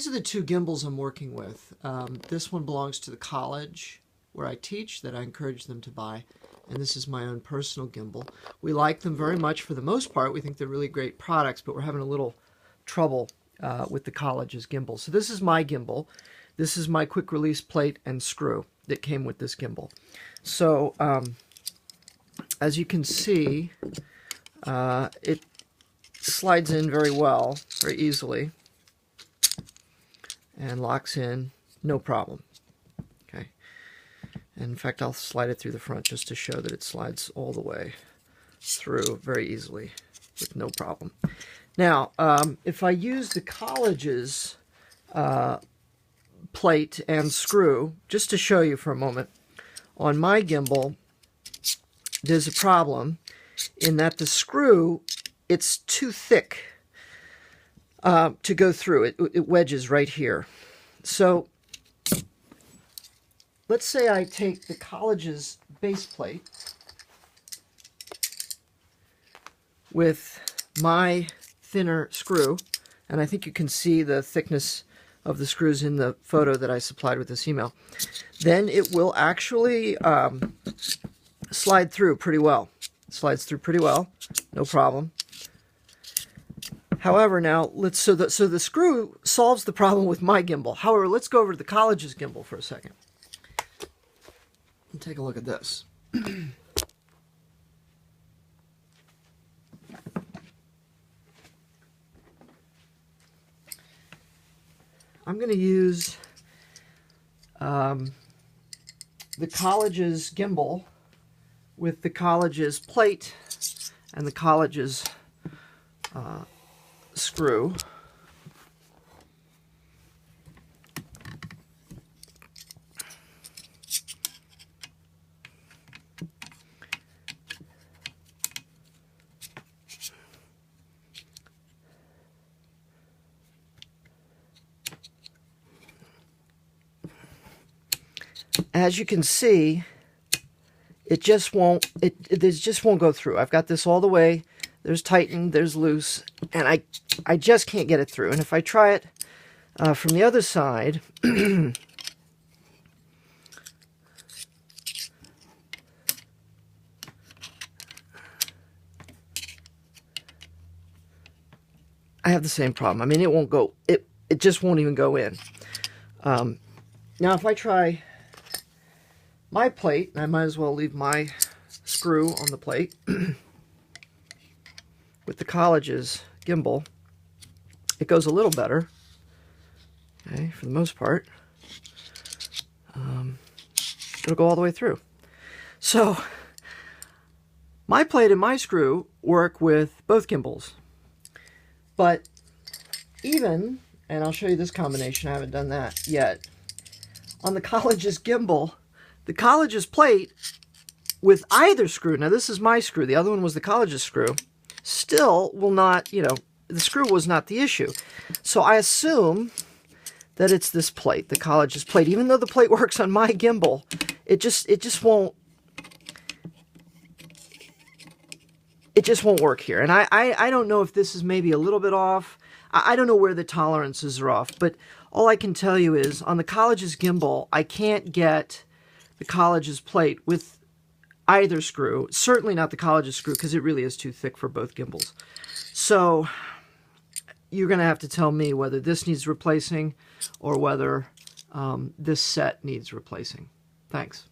these are the two gimbals I'm working with. This one belongs to the college where I teach that I encourage them to buy, and this is my own personal gimbal. We like them very much for the most part. We think they're really great products, but we're having a little trouble with the college's gimbal. So this is my gimbal. This is my quick release plate and screw that came with this gimbal. So as you can see, it slides in very well, very easily, and locks in no problem. Okay, and in fact I'll slide it through the front just to show that it slides all the way through very easily with no problem. Now if I use the college's plate and screw, just to show you for a moment, on my gimbal there's a problem in that the screw, it's too thick to go through. It wedges right here. So let's say I take the college's base plate with my thinner screw, and I think you can see the thickness of the screws in the photo that I supplied with this email, then it will actually slide through pretty well. It slides through pretty well, no problem. However, now so the screw solves the problem with my gimbal. However, let's go over to the college's gimbal for a second and take a look at this. I'm going to use the college's gimbal with the college's plate and the college's screw. As you can see, it just won't go through. I've got this all the way. There's tightened, there's loose, and I just can't get it through. And if I try it from the other side, I have the same problem. I mean, it won't go, it just won't even go in. Now if I try my plate, I might as well leave my screw on the plate with the college's gimbal. It goes a little better, okay, for the most part. It'll go all the way through. So my plate and my screw work with both gimbals, but even, and I'll show you this combination, I haven't done that yet, on the college's gimbal, the college's plate with either screw, now this is my screw, the other one was the college's screw, still will not, you know, the screw was not the issue. So I assume that it's this plate, the college's plate. Even though the plate works on my gimbal, it just won't work here. And I don't know if this is maybe a little bit off. I don't know where the tolerances are off, but all I can tell you is on the college's gimbal, I can't get the college's plate with either screw, certainly not the college's screw, because it really is too thick for both gimbals. So you're going to have to tell me whether this needs replacing or whether this set needs replacing. Thanks.